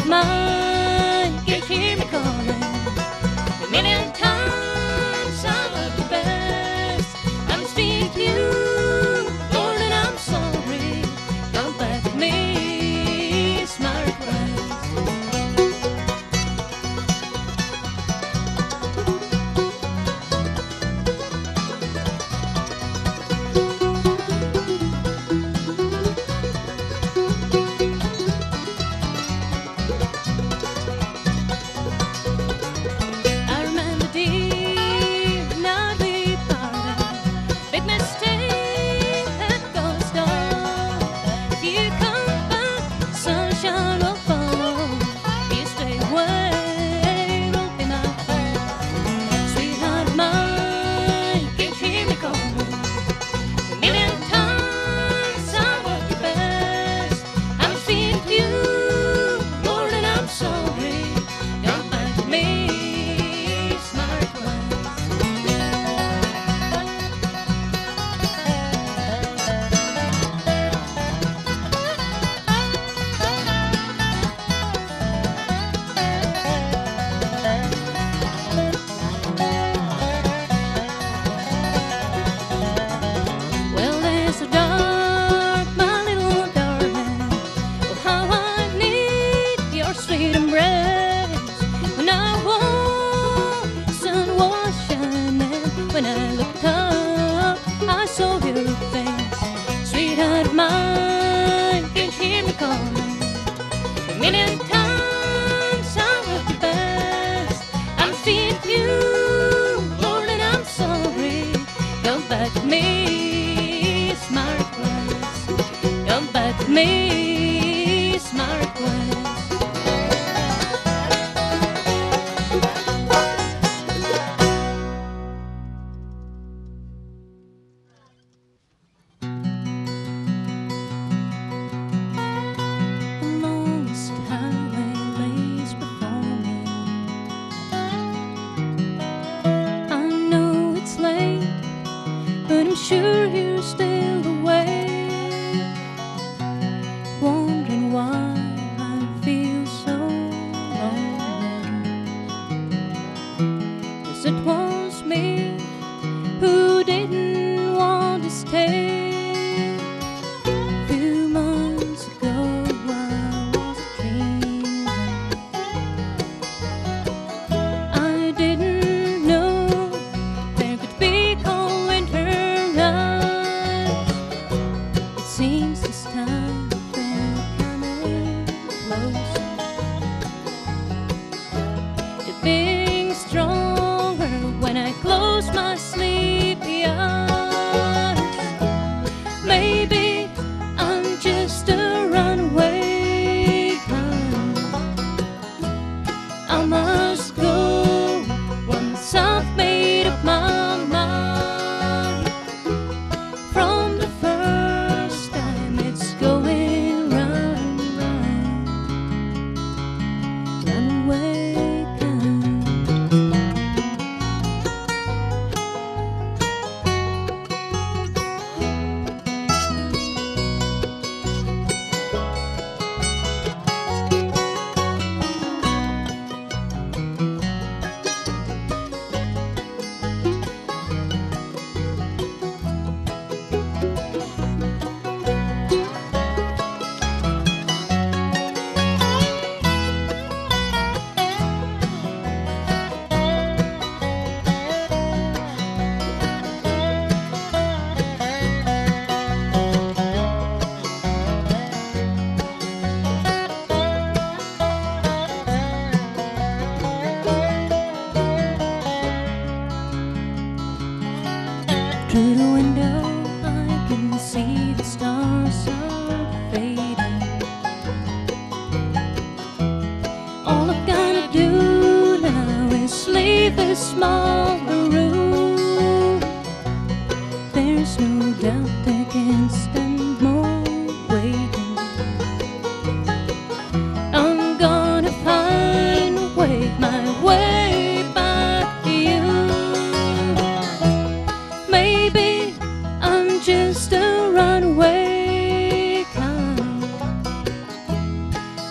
mine can hear me calling. A million times I love you best. I'm speaking to you, Lord, and I'm sorry. Come back to me, it's my request.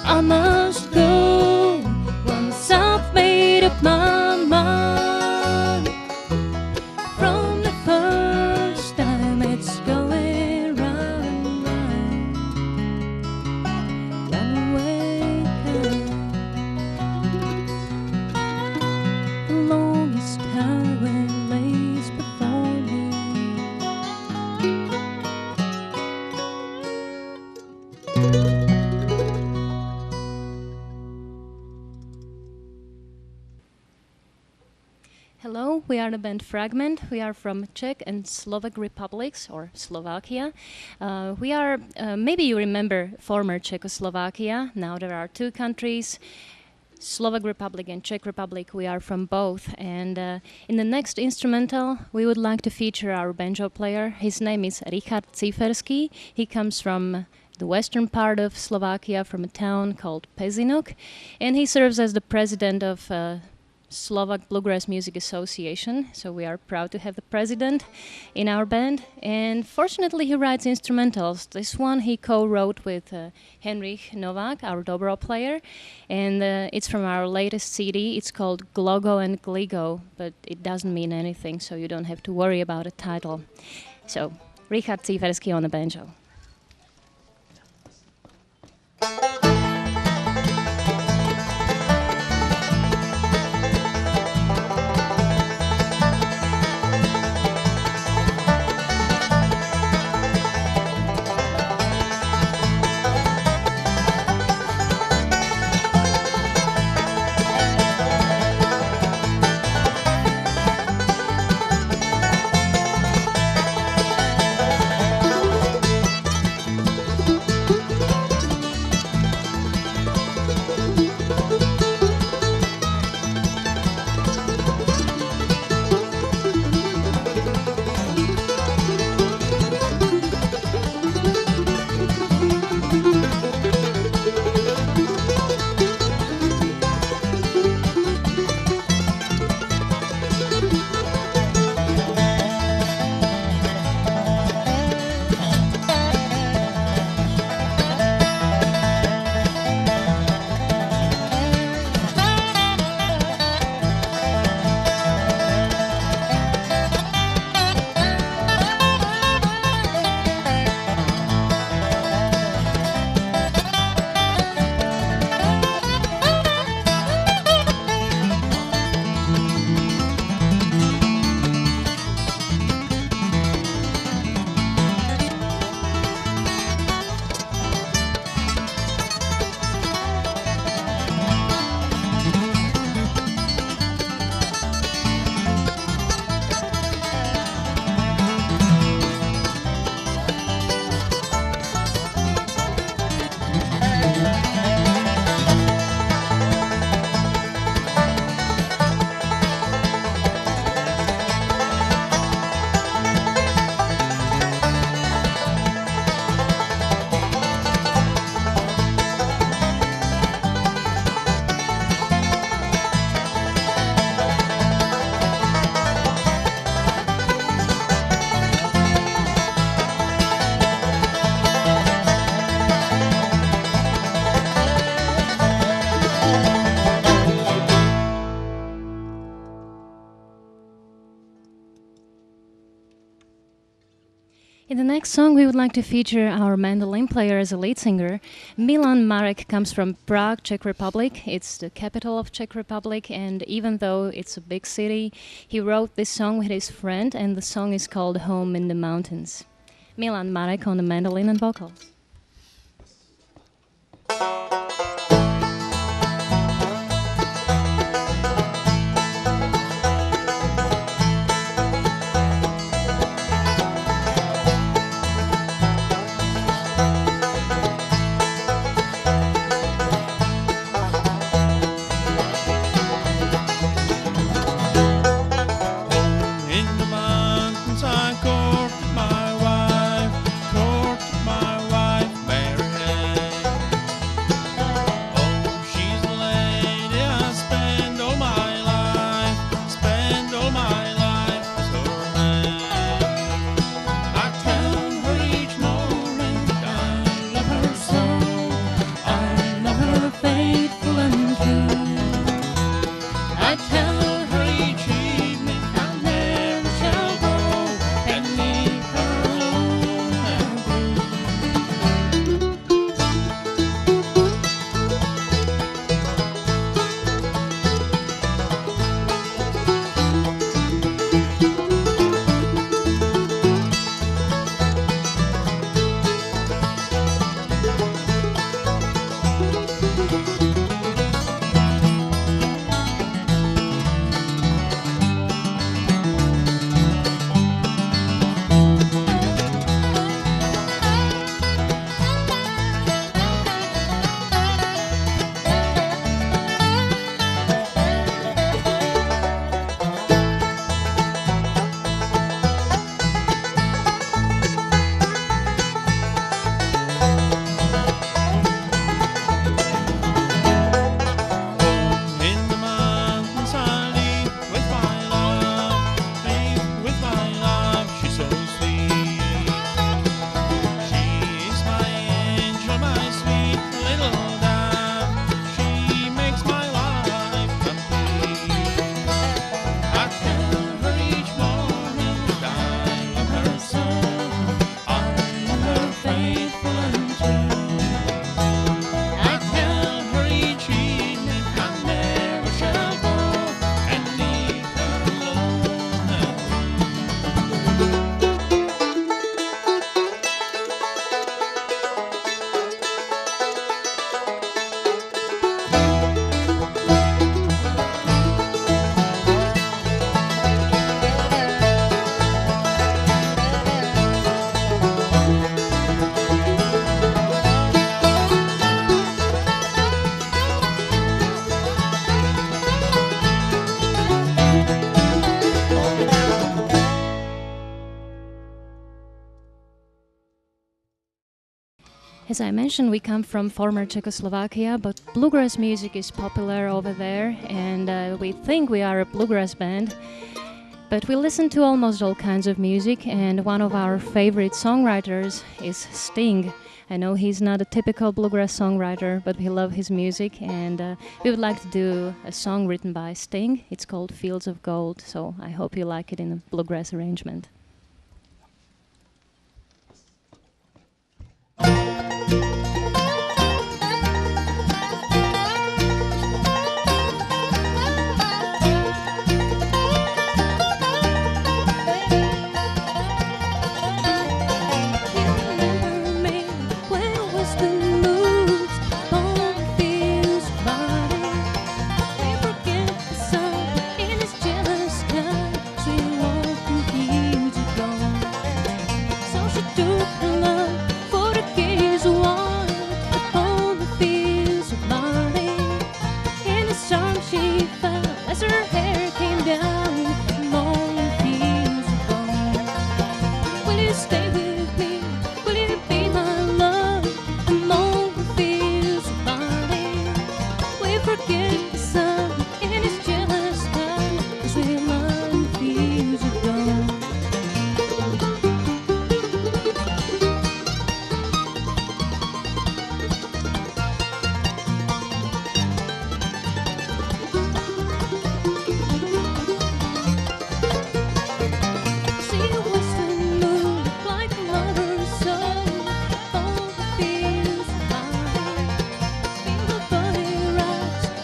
I'm a must go once I've made up my mind. From the first time it's going round and round. When I wake up, the longest highway lays before me. Hello, we are the band Fragment. We are from Czech and Slovak republics, or Slovakia. We are, maybe you remember former Czechoslovakia. Now there are two countries, Slovak Republic and Czech Republic. We are from both. And in the next instrumental, we would like to feature our banjo player. His name is Richard Saharsky. He comes from the western part of Slovakia, from a town called Pezinok. And he serves as the president of Slovak Bluegrass Music Association, so we are proud to have the president in our band. And fortunately he writes instrumentals. This one he co-wrote with Henrik Novak, our dobro player, and it's from our latest CD. It's called Glogo and Gligo, but it doesn't mean anything, so you don't have to worry about a title. So, Richard Saharsky on the banjo. In the next song, we would like to feature our mandolin player as a lead singer. Milan Marek comes from Prague, Czech Republic. It's the capital of Czech Republic, and even though it's a big city, he wrote this song with his friend, and the song is called Home in the Mountains. Milan Marek on the mandolin and vocals. As I mentioned, we come from former Czechoslovakia, but bluegrass music is popular over there, and we think we are a bluegrass band. But we listen to almost all kinds of music, and one of our favorite songwriters is Sting. I know he's not a typical bluegrass songwriter, but we love his music, and we would like to do a song written by Sting. It's called Fields of Gold, so I hope you like it in a bluegrass arrangement.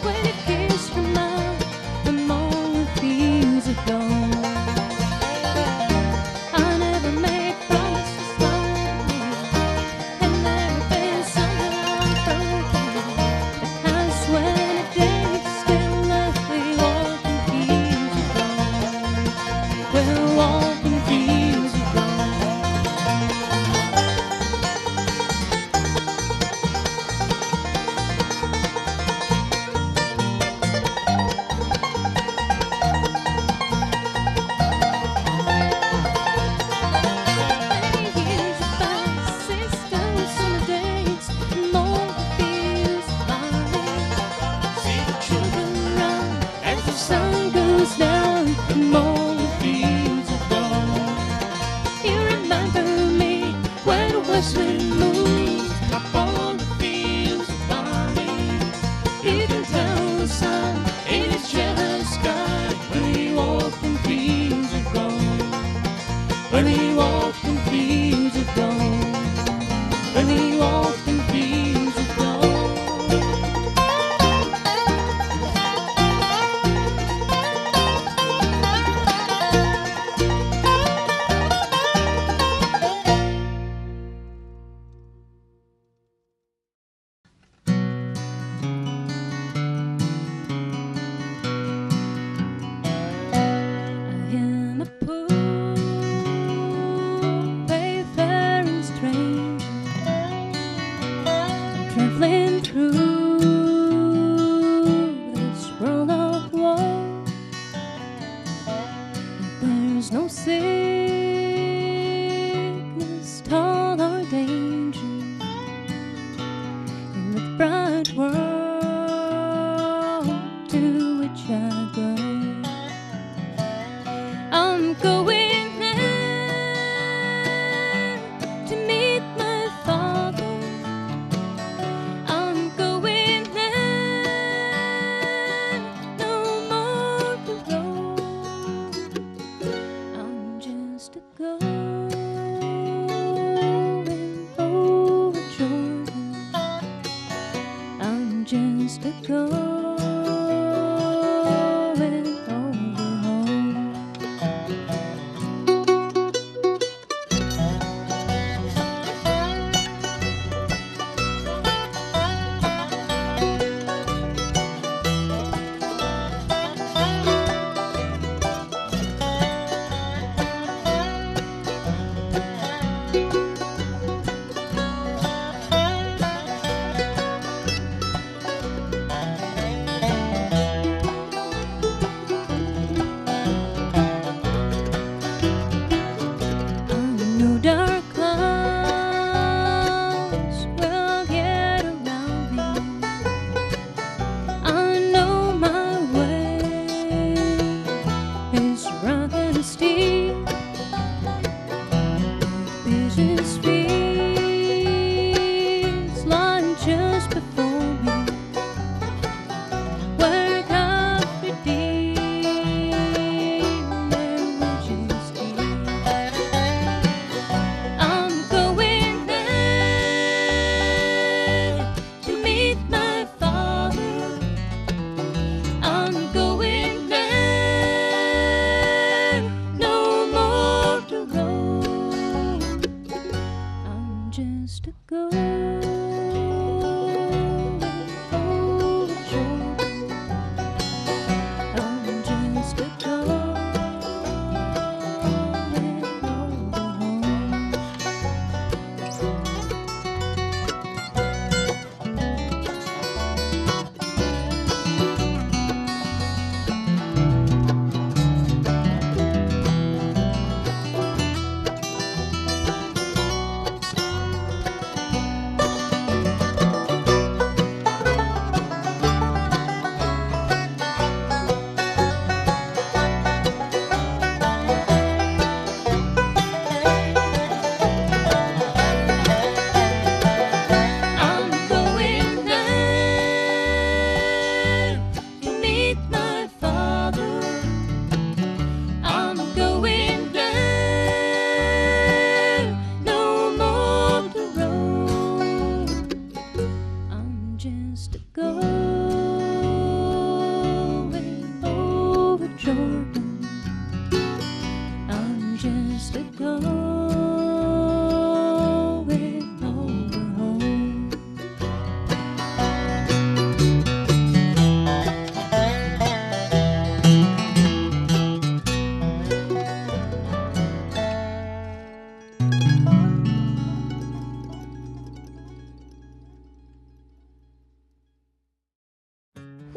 Where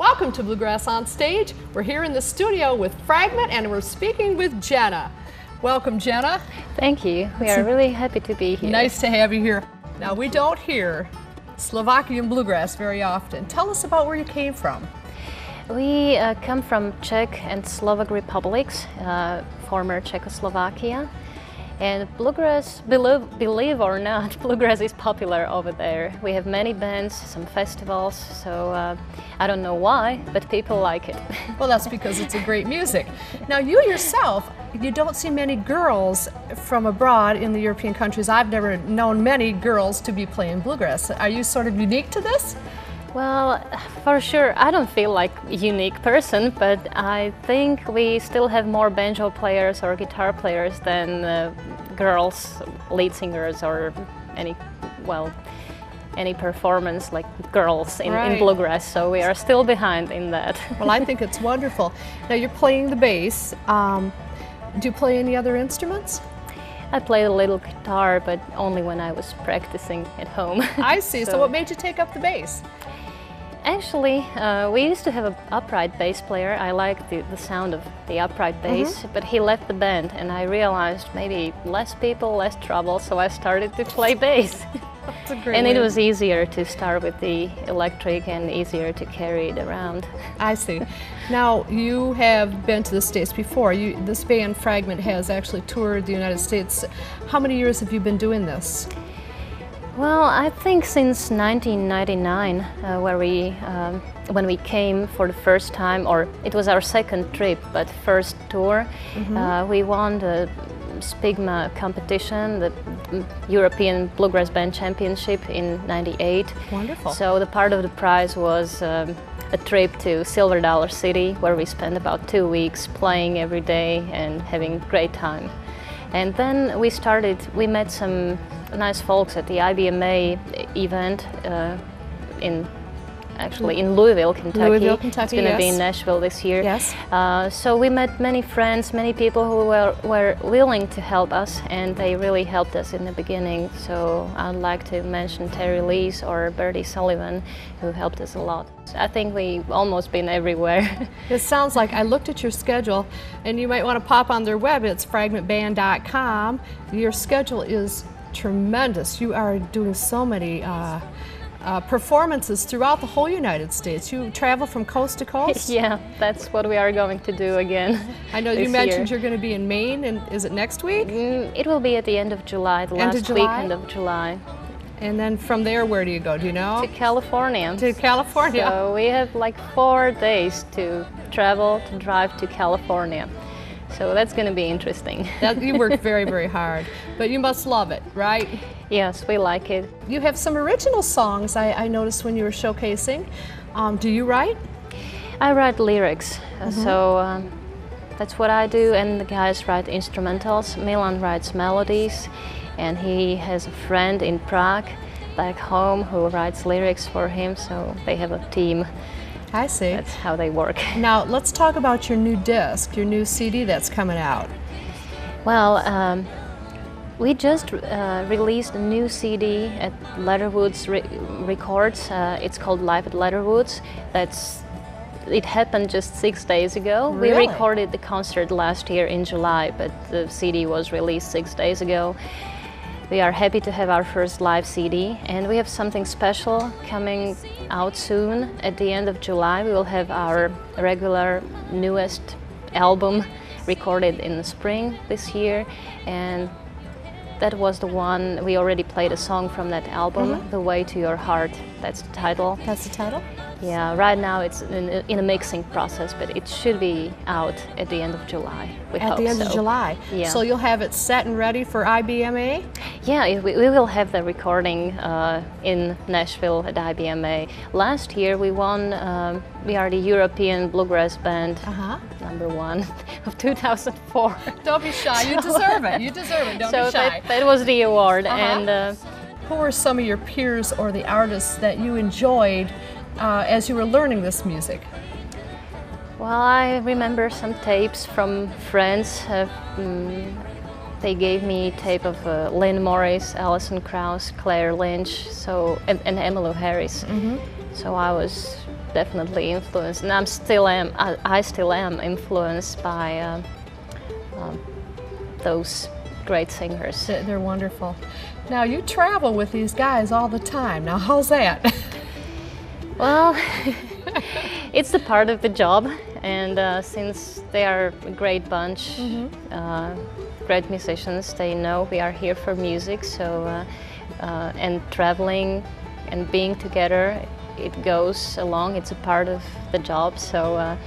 Welcome to Bluegrass on Stage. We're here in the studio with Fragment and we're speaking with Jana. Welcome, Jana. Thank you. We are really happy to be here. Nice to have you here. Now, we don't hear Slovakian bluegrass very often. Tell us about where you came from. We come from Czech and Slovak republics, former Czechoslovakia. And bluegrass, believe or not, bluegrass is popular over there. We have many bands, some festivals, so I don't know why, but people like it. Well, that's because it's a great music. Now, you yourself, you don't see many girls from abroad in the European countries. I've never known many girls to be playing bluegrass. Are you sort of unique to this? Well, for sure, I don't feel like a unique person, but I think we still have more banjo players or guitar players than girls, lead singers, or any performance like girls in bluegrass. So we are still behind in that. Well, I think it's wonderful. Now, you're playing the bass. Do you play any other instruments? I play a little guitar, but only when I was practicing at home. I see. So what made you take up the bass? Actually, we used to have an upright bass player. I liked the sound of the upright bass, but he left the band and I realized maybe less people, less trouble, so I started to play bass. That's a great and way. It was easier to start with the electric and easier to carry it around. I see. Now, you have been to the States before. This band, Fragment, has actually toured the United States. How many years have you been doing this? Well, I think since 1999, when we came for the first time, or it was our second trip, but first tour, we won the Spigma competition, the European Bluegrass Band Championship in '98. Wonderful. So the part of the prize was a trip to Silver Dollar City, where we spent about 2 weeks playing every day and having a great time. And then we met some nice folks at the IBMA event in Louisville, Kentucky. Louisville, Kentucky, it's going to be in Nashville this year. Yes. So we met many friends, many people who were willing to help us, and they really helped us in the beginning. So I'd like to mention Terry Lees or Bertie Sullivan, who helped us a lot. I think we've almost been everywhere. It sounds like I looked at your schedule, and you might want to pop on their web. It's fragmentband.com. Your schedule is tremendous. You are doing so many performances throughout the whole United States. You travel from coast to coast? Yeah, that's what we are going to do again. I know you mentioned you're going to be in Maine, and is it next week? It will be at the end of July, the last weekend of July. And then from there, where do you go? Do you know? To California. To California. So we have like 4 days to drive to California. So that's going to be interesting. You work very, very hard, but you must love it, right? Yes, we like it. You have some original songs I noticed when you were showcasing. Do you write? I write lyrics, so that's what I do, and the guys write instrumentals. Milan writes melodies, and he has a friend in Prague back home who writes lyrics for him, so they have a team. I see. That's how they work. Now, let's talk about your new disc, your new CD that's coming out. Well, we just released a new CD at Leatherwoods Records. It's called Live at Leatherwoods. It happened just 6 days ago. Really? We recorded the concert last year in July, but the CD was released 6 days ago. We are happy to have our first live CD, and we have something special coming out soon. At the end of July, we will have our regular newest album recorded in the spring this year, and that was the one, we already played a song from that album, The Way to Your Heart. That's the title. That's the title? Yeah, right now it's in a mixing process, but it should be out at the end of July. At the end of July? Yeah. So you'll have it set and ready for IBMA? Yeah, we will have the recording in Nashville at IBMA. Last year we won, we are the European Bluegrass Band #1 of 2004. Don't be shy, you deserve it. You deserve it, don't be shy. That was the award. And who are some of your peers or the artists that you enjoyed as you were learning this music? Well, I remember some tapes from friends. They gave me a tape of Lynn Morris, Alison Krauss, Claire Lynch, and Emmylou Harris. So I was definitely influenced, and I still am influenced by those great singers. They're wonderful. Now you travel with these guys all the time. Now how's that? Well, it's a part of the job, and since they are a great bunch, great musicians, they know we are here for music. So, and traveling and being together, it goes along. It's a part of the job. So,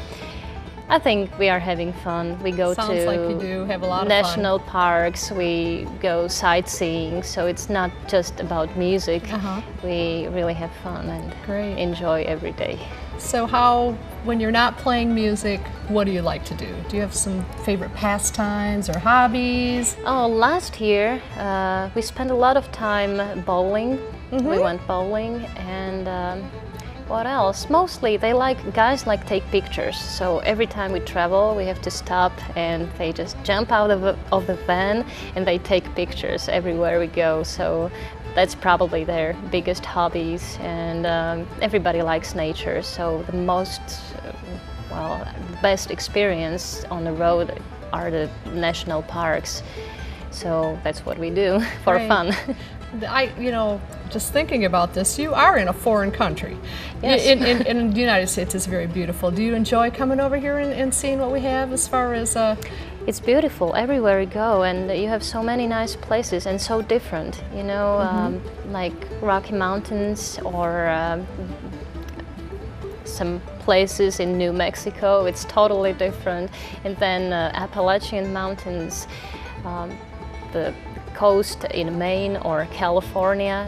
I think we are having fun. We go Sounds to like you do have a lot of national parks. We go sightseeing. So it's not just about music. We really have fun and Great. enjoy every day. So when you're not playing music, what do you like to do? Do you have some favorite pastimes or hobbies? Oh, last year we spent a lot of time bowling. We went bowling, and what else? Mostly guys like take pictures. So every time we travel, we have to stop, and they just jump out of the van and they take pictures everywhere we go. So that's probably their biggest hobbies, and everybody likes nature. So the best experience on the road are the national parks. So that's what we do for Right. fun. Just thinking about this, you are in a foreign country. Yes. In the United States, it's very beautiful. Do you enjoy coming over here and seeing what we have as far as? It's beautiful everywhere you go, and you have so many nice places and so different. Like Rocky Mountains or some places in New Mexico. It's totally different, and then Appalachian Mountains. The coast in Maine or California,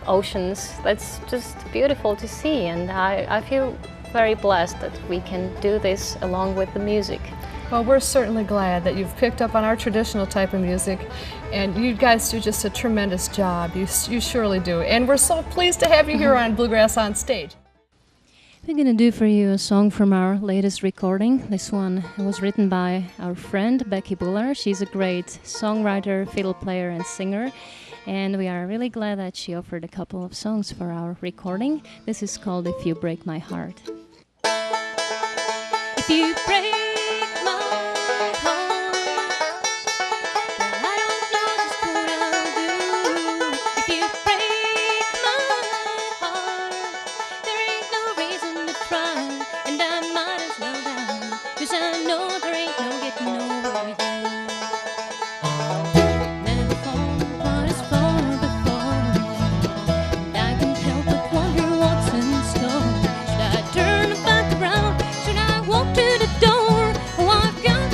oceans, that's just beautiful to see, and I feel very blessed that we can do this along with the music. Well, we're certainly glad that you've picked up on our traditional type of music, and you guys do just a tremendous job. You surely do, and we're so pleased to have you here on Bluegrass on Stage. We're going to do for you a song from our latest recording. This one was written by our friend Becky Buller. She's a great songwriter, fiddle player, and singer. And we are really glad that she offered a couple of songs for our recording. This is called If You Break My Heart. If you break my heart, well, I don't know just what I'll do. If you break my heart, there ain't no reason to try, and I might as well die, 'cause I know there ain't no getting over you. Never fallen apart as far before, and I can't help but wonder what's in store. Should I turn back around? Should I walk to the door? Oh, I've got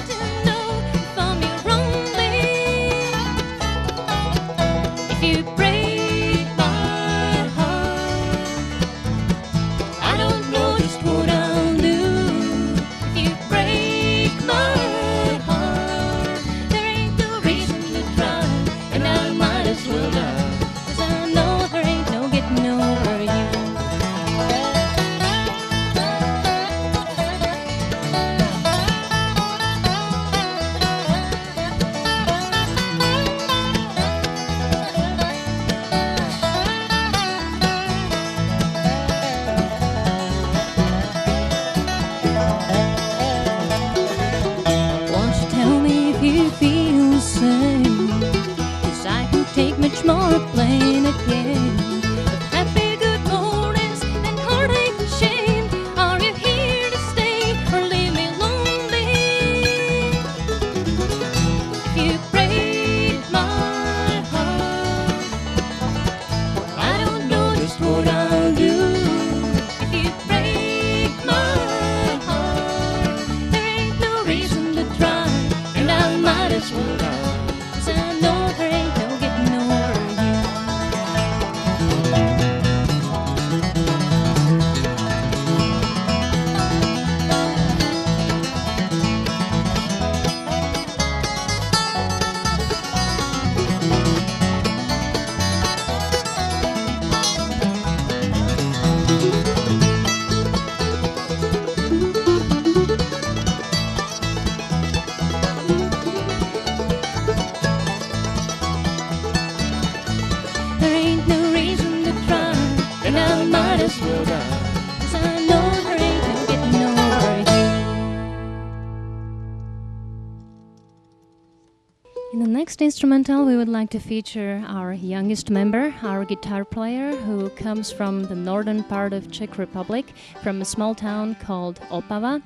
next instrumental, we would like to feature our youngest member, our guitar player, who comes from the northern part of Czech Republic, from a small town called Opava,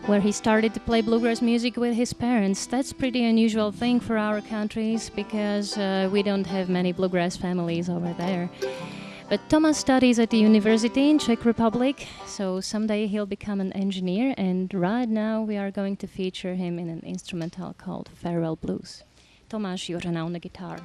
where he started to play bluegrass music with his parents. That's pretty unusual thing for our countries, because we don't have many bluegrass families over there. But Thomas studies at the university in Czech Republic, so someday he'll become an engineer, and right now we are going to feature him in an instrumental called Farewell Blues. Tomáš Jořana on the guitar.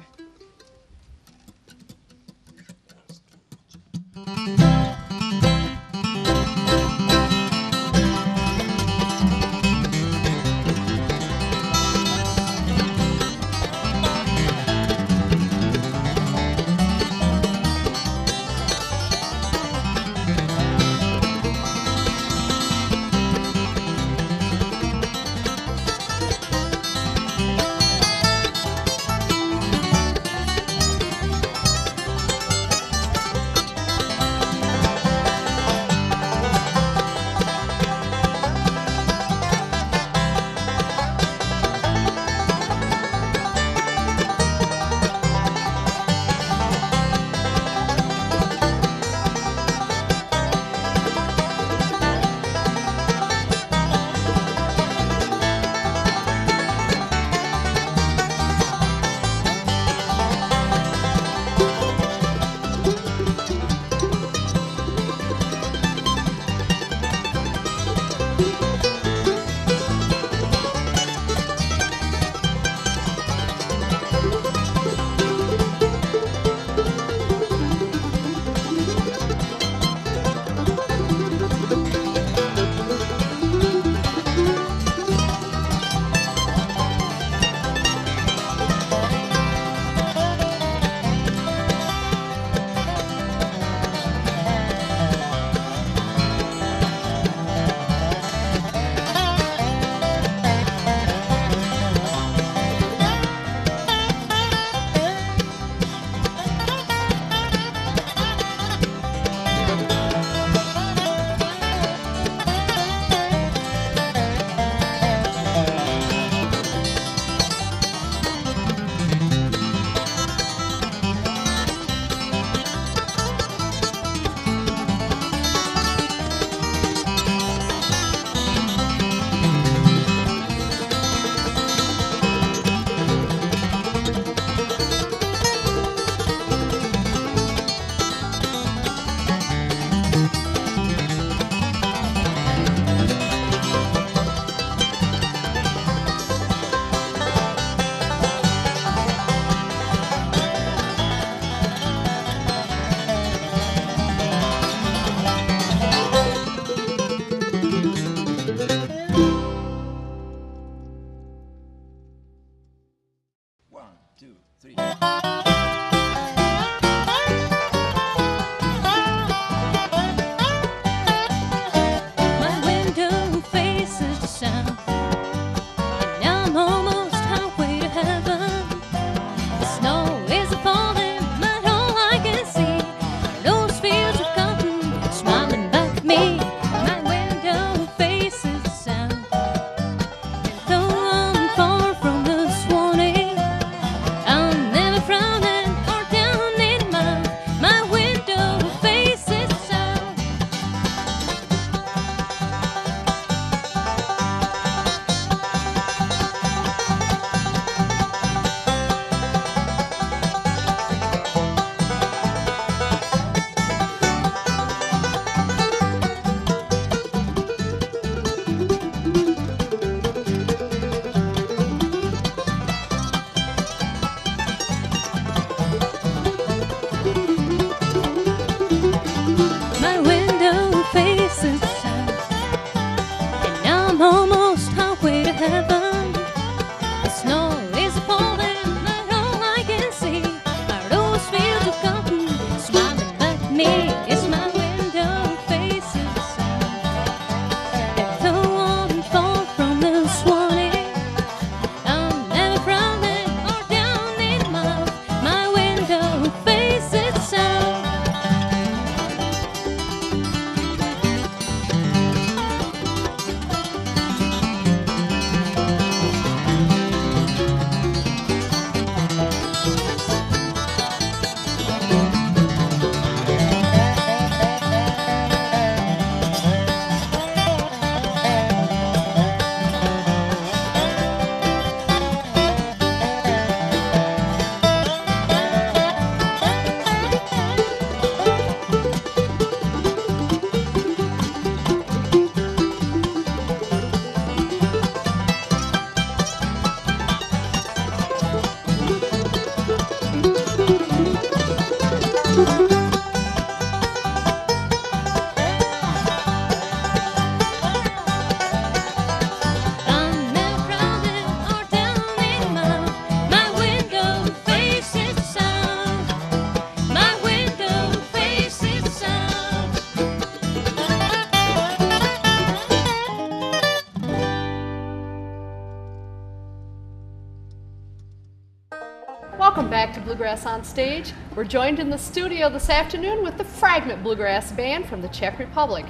Welcome back to Bluegrass on Stage. We're joined in the studio this afternoon with the Fragment Bluegrass Band from the Czech Republic.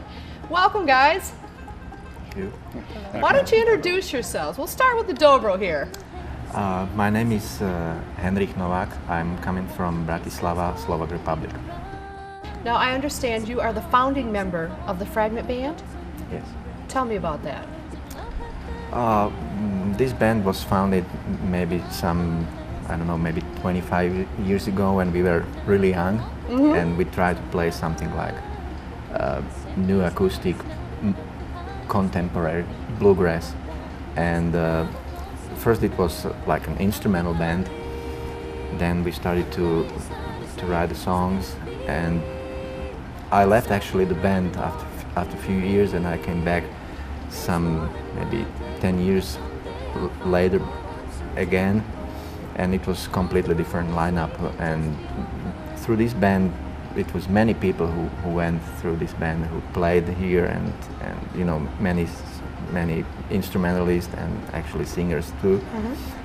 Welcome, guys. Thank you. Why don't you introduce yourselves? We'll start with the dobro here. My name is Henrik Novak. I'm coming from Bratislava, Slovakia Republic. Now, I understand you are the founding member of the Fragment Band. Yes. Tell me about that. This band was founded maybe maybe 25 years ago when we were really young, and we tried to play something like new acoustic, contemporary bluegrass. And first it was like an instrumental band. Then we started to write the songs, and I left actually the band after a few years, and I came back some maybe 10 years later again, and it was completely different lineup. And through this band, it was many people who went through this band, who played here, and you know, many instrumentalists and actually singers too.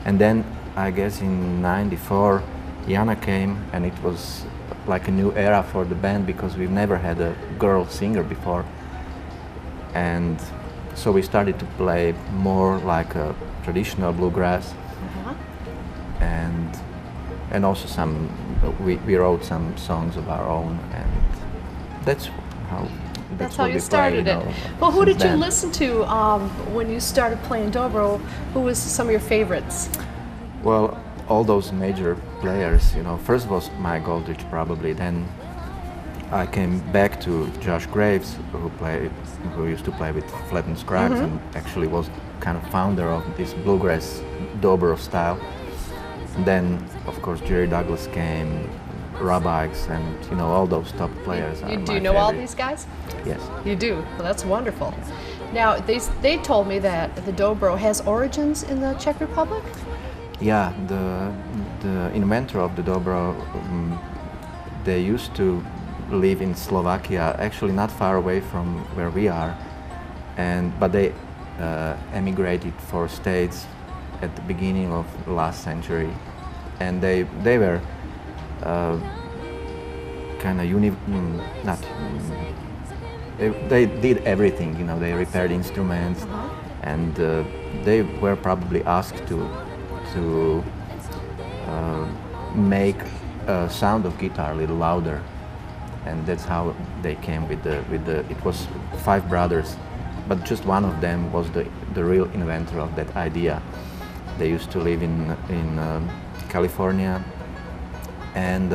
And then I guess in '94 Jana came, and it was like a new era for the band because we've never had a girl singer before. And so we started to play more like a traditional bluegrass, and also we wrote some songs of our own, and that's how That's how you started it. Well, who did you listen to when you started playing dobro? Who was some of your favorites? Well, all those major players, you know. First was Mike Goldrich probably. Then I came back to Josh Graves, who used to play with Flattened Scrags and actually was kind of founder of this bluegrass dobro style. And then, of course, Jerry Douglas came, Rob Ickes, and you know, all those top players. Do you know all these guys? Yes. You do. Well, that's wonderful. Now, they told me that the dobro has origins in the Czech Republic. Yeah, the inventor of the dobro, they used to live in Slovakia, actually not far away from where we are, but they emigrated for States at the beginning of the last century, and they were kind of they did everything, you know. They repaired instruments, and they were probably asked to make a sound of guitar a little louder, and that's how they came with the. It was 5 brothers, but just one of them was the real inventor of that idea. They used to live in California, and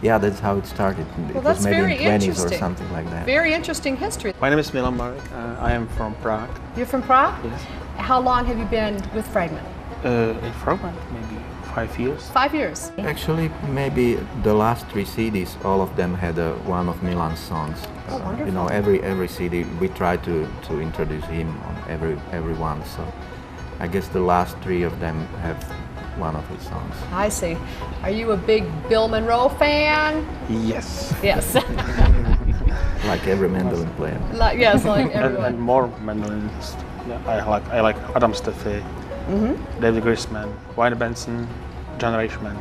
yeah, that's how it started. Well, it that's was maybe very in 20s or interesting. something like that. Very interesting history. My name is Milan Marek. I am from Prague. You're from Prague? Yes. How long have you been with Fragment? In Fragment, maybe 5 years. 5 years. Actually, maybe the last 3 CDs, all of them had one of Milan's songs. Oh, wonderful. You know, every CD we try to introduce him on every one. So I guess the last 3 of them have one of his songs. I see. Are you a big Bill Monroe fan? Yes. Yes. Like every mandolin player. Yes, like everyone. And more mandolinists. Yeah, I like Adam Steffey, David Grisman, Wayne Benson, John Reichman.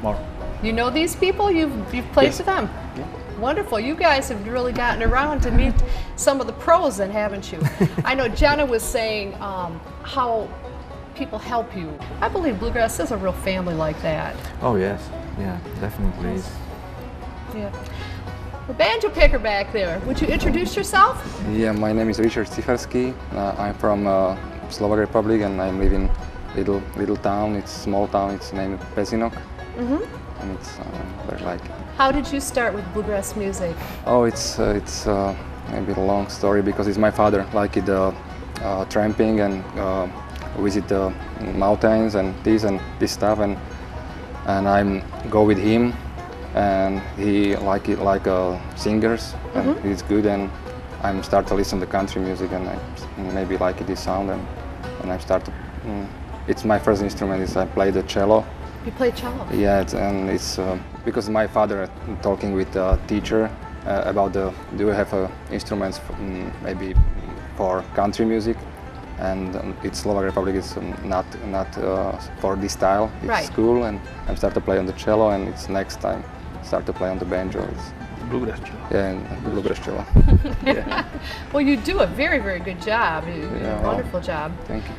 More. You know these people? You've played Yes. with them? Yeah. Wonderful. You guys have really gotten around to meet some of the pros then, haven't you? I know Jana was saying how people help you. I believe bluegrass is a real family like that. Oh yes, yeah, definitely is. Yeah. The banjo picker back there, would you introduce yourself? Yeah, my name is Richard Saharsky. I'm from Slovakia Republic, and I live in little town. It's small town. It's named Pezinok, and it's very like. How did you start with bluegrass music? Oh, it's maybe a long story because it's my father liked tramping and visit the mountains and this stuff, and I go with him. And he like it like singers, and he's good. And I start to listen to country music, and I maybe like this sound, and I start to. It's my first instrument. Is I play the cello. You play cello? Yeah, it's because my father talking with the teacher about do you have instruments maybe for country music, and it's Slovakia Republic is not for this style. It's Right. school, and I start to play on the cello, and it's next time start to play on the banjo. It's, Bluegrass cello. yeah, and the bluegrass cello. Yeah, Well, you do a very, very good job. You do Yeah, a well, wonderful job. thank you.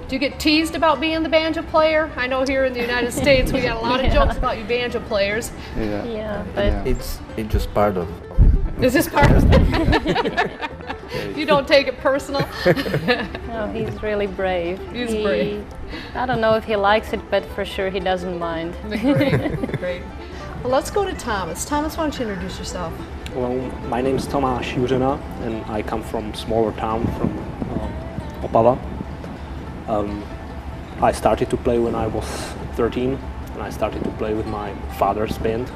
Do you get teased about being the banjo player? I know here in the United States we got a lot of jokes about you banjo players. Yeah, Yeah, but yeah. It's just part of. Is this part of it? You don't take it personal? no, he's really brave. He's brave. I don't know if he likes it, but for sure he doesn't mind. Great, great. Well, let's go to Thomas. Thomas, why don't you introduce yourself? Well, my name is Tomáš Juřina, and I come from smaller town from Opava. I started to play when I was 13, and I started to play with my father's band.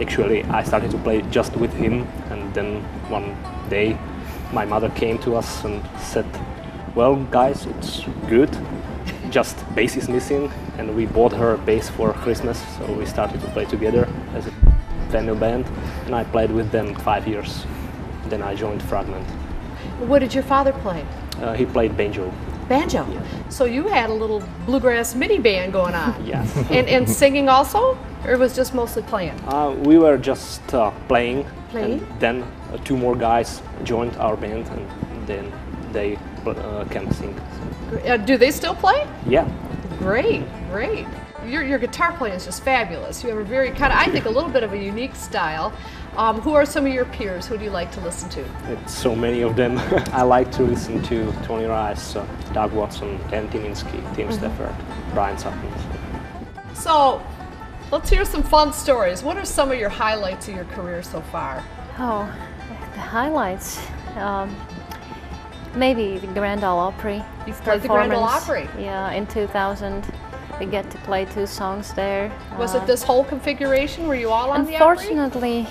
Actually, I started to play just with him, and then one day my mother came to us and said, well guys, it's good, just bass is missing, and we bought her a bass for Christmas, so we started to play together as a banjo band, and I played with them 5 years. Then I joined Fragment. What did your father play? He played banjo. Banjo. So you had a little bluegrass mini band going on. Yes. And singing also? Or it was just mostly playing? We were just playing, Playing? and then 2 more guys joined our band, and then they can sing. Do they still play? Yeah. Great, great. Your guitar playing is just fabulous. You have a very kind of, I think, a little bit of a unique style. Who are some of your peers? Who do you like to listen to? It's so many of them. I like to listen to Tony Rice, Doug Watson, Dan Tyminski, Tim Stafford, Brian Sutton. So, let's hear some fun stories. What are some of your highlights of your career so far? Oh, the highlights. Maybe the Grand Ole Opry. You've played the Grand Ole performance. Opry. Yeah, in 2000. We get to play 2 songs there. Was it this whole configuration? Were you all on the Opry? Unfortunately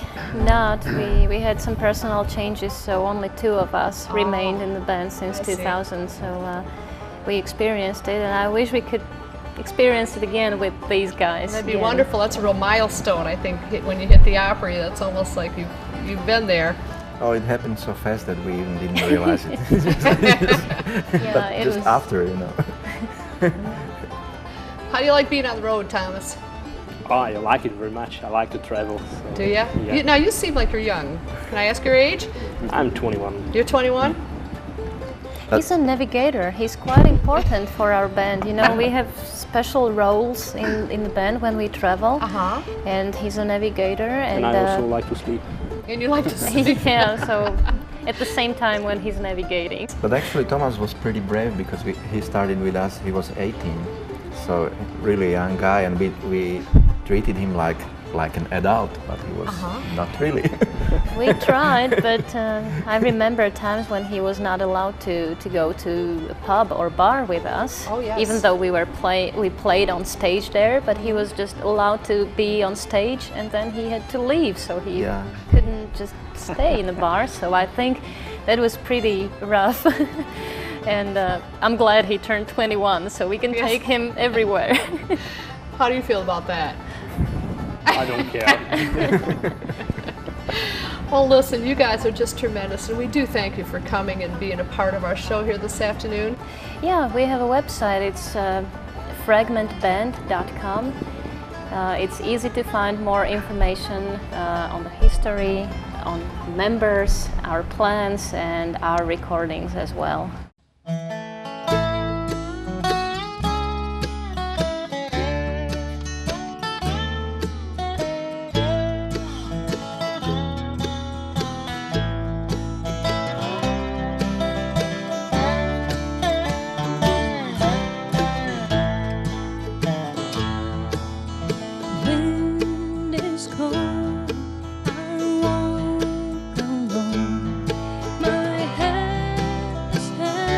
not. We had some personal changes, so only 2 of us remained in the band since I see. 2000. So we experienced it, and I wish we could experience it again with these guys. That'd be again. wonderful. That's a real milestone, I think, when you hit the Opry. That's almost like you've been there. Oh, it happened so fast that we even didn't realize it. Yeah, But it just was, after, you know. How do you like being on the road, Thomas? Oh, I like it very much. I like to travel. So, Do you? Yeah. Now you seem like you're young. Can I ask your age? I'm 21. You're 21? He's a navigator. He's quite important for our band. You know, we have special roles in the band when we travel, Uh-huh. and he's a navigator. And I also like to sleep. And you like to sing? Yeah, so at the same time when he's navigating. But actually, Thomas was pretty brave because he started with us. He was 18, so really young guy, and we treated him like an adult, but he was not really. We tried, but I remember times when he was not allowed to go to a pub or bar with us. Oh, yes. Even though we played on stage there, but he was just allowed to be on stage, and then he had to leave, so he Yeah. couldn't just stay in the bar. So I think that was pretty rough. And I'm glad he turned 21, so we can Yes. take him everywhere. How do you feel about that? I don't care. Well, listen, you guys are just tremendous, and we do thank you for coming and being a part of our show here this afternoon. Yeah, we have a website. It's fragmentband.com. It's easy to find more information on the history, on members, our plans, and our recordings as well. Wind is cold, I walk alone. My head is heavy.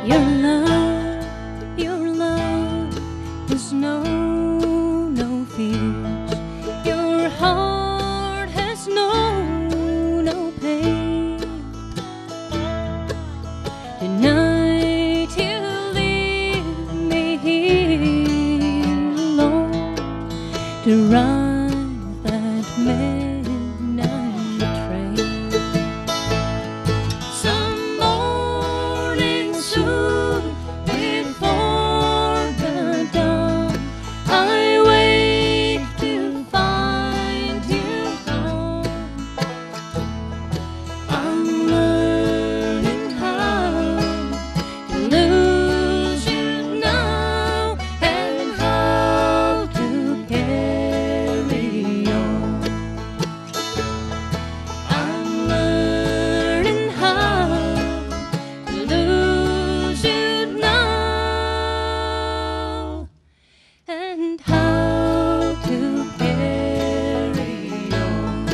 Your love has no fears. Your heart has no pain. Tonight you leave me here alone to ride that midnight train. Some morning soon before the dawn, I wake to find you gone. I'm learning how to lose you now and how to carry on. I'm learning how to lose you now and how to carry on.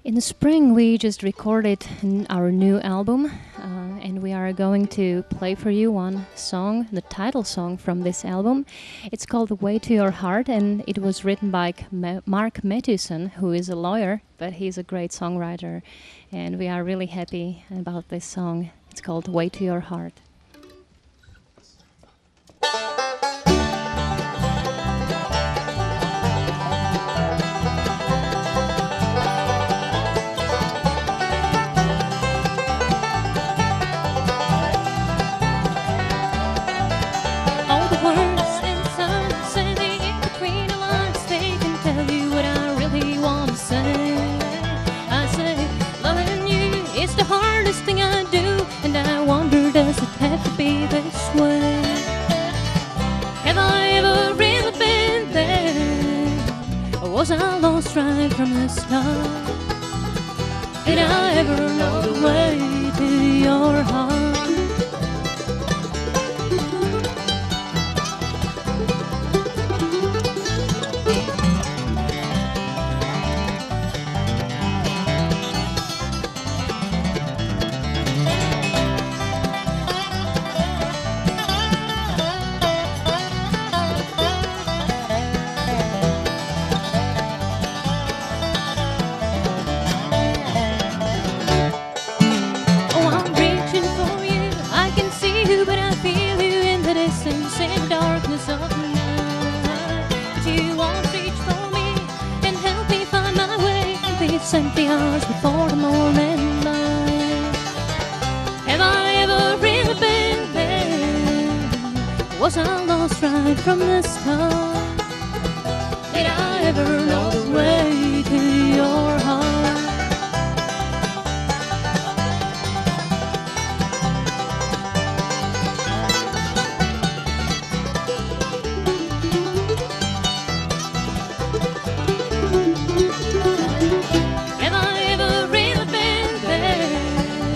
In the spring, we just recorded our new album, and we are going to play for you one song, the title song from this album. It's called "The Way to Your Heart," and it was written by Mark Mathewson, who is a lawyer, but he's a great songwriter, and we are really happy about this song. It's called "The Way to Your Heart." All the words inside say the in between the lines. They can tell you what I really want to say. I say loving you is the hardest thing I do, and I wonder, does it have to be this way? Have I ever really been there, or was I lost right from the start? Did I ever know the way to your heart? Oh, I'm reaching for you. I can see you, but I feel you in the distance, in the darkness of the night. But you won't reach for me and help me find my way these empty hours before the morning light. Have I ever really been there? Was I lost right from the start? Did I ever know the way to your heart? Have I ever really been there?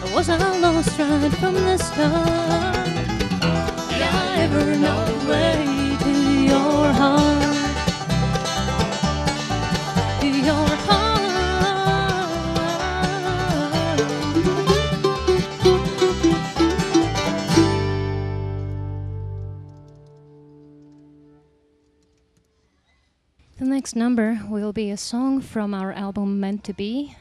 Or was I lost right from the start? Did I ever know the way to your heart? To your heart. The next number will be a song from our album Meant to Be.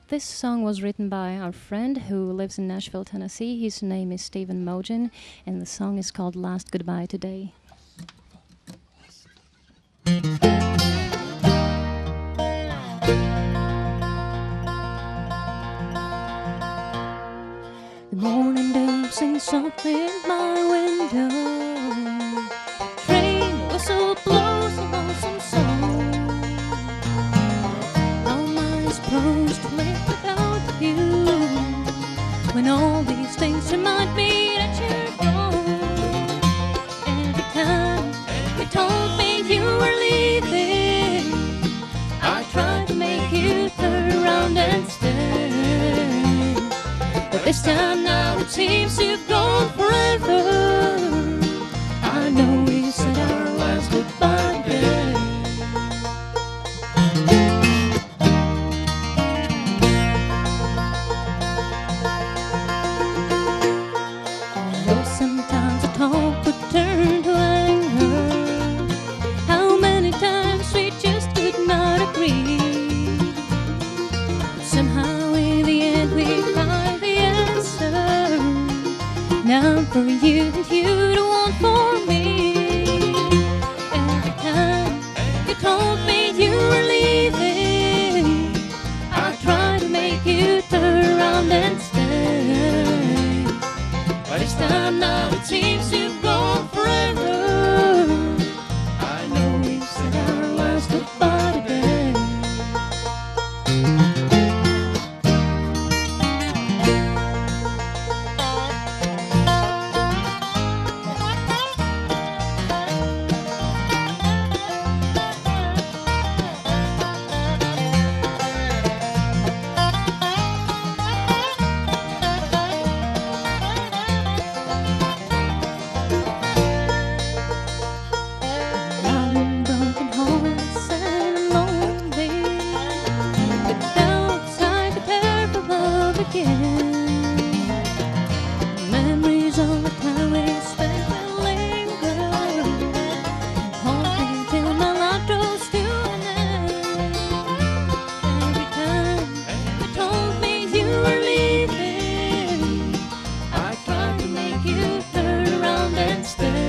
This song was written by our friend who lives in Nashville, Tennessee. His name is Stephen Mougin, and the song is called Last Goodbye Today. The morning dew sings softly at my window. Train whistle blows a lonesome song. How am I supposed to live without you, when all these things remind me that you're gone? Every time you told me you were leaving, I tried to make you turn around and stay. But this time now it's seems to have gone forever. I know we said our last goodbye today. Though sometimes the talk would turn to anger, how many times we just could not agree. But somehow in the end we find the answer. Now for you and you the one for me. Every time you told me you were leaving, I tried to make you turn around and stay. But this time now it seems to have gone forever. I know we said our last goodbye today. I'm broken hearts and I'm lonely, without time to care for love again. Memories of the time we spent will linger, haunt me till my life draws to an end. Every time you told me you were leaving, I tried to make you turn around and stay.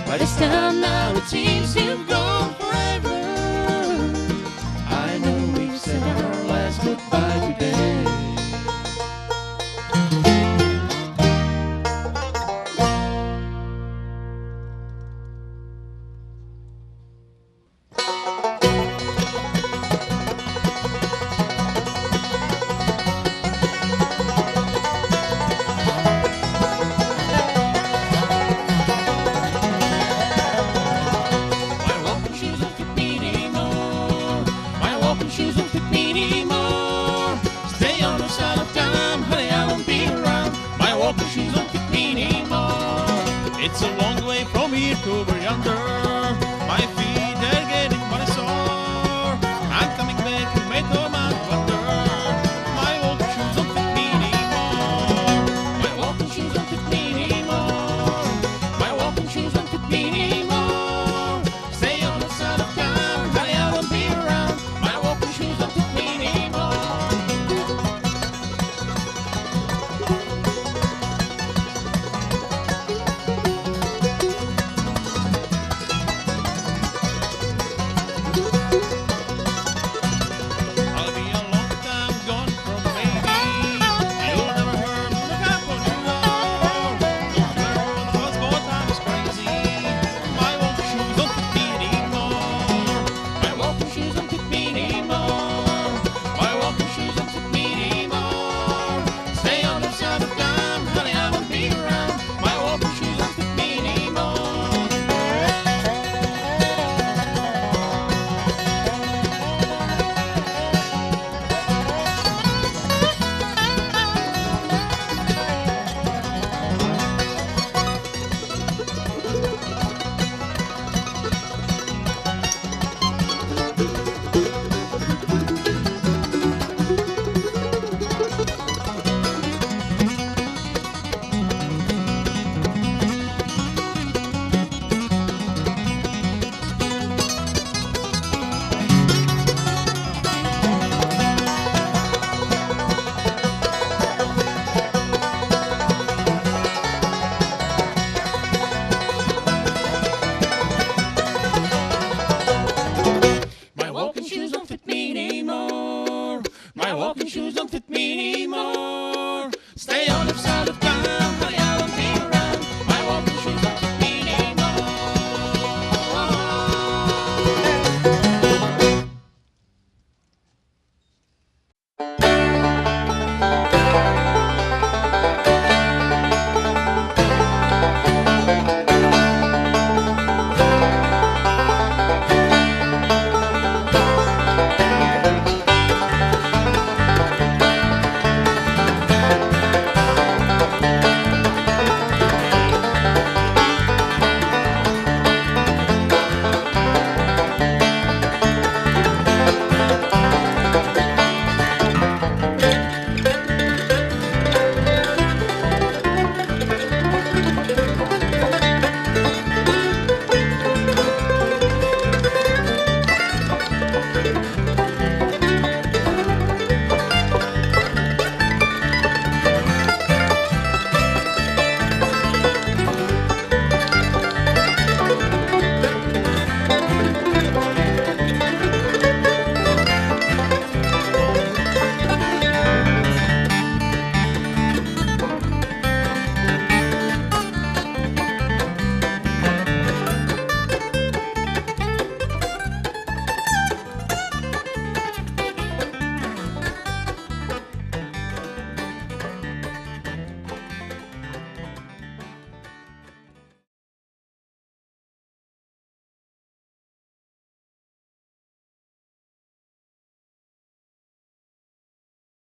But this time now it seems you've gone forever. I know we've said our last goodbye today. My walking shoes don't fit me anymore. My walking shoes don't fit me anymore. Stay on the side of time, honey, I won't be around. My walking shoes don't fit me anymore. It's a long way from here to over yonder.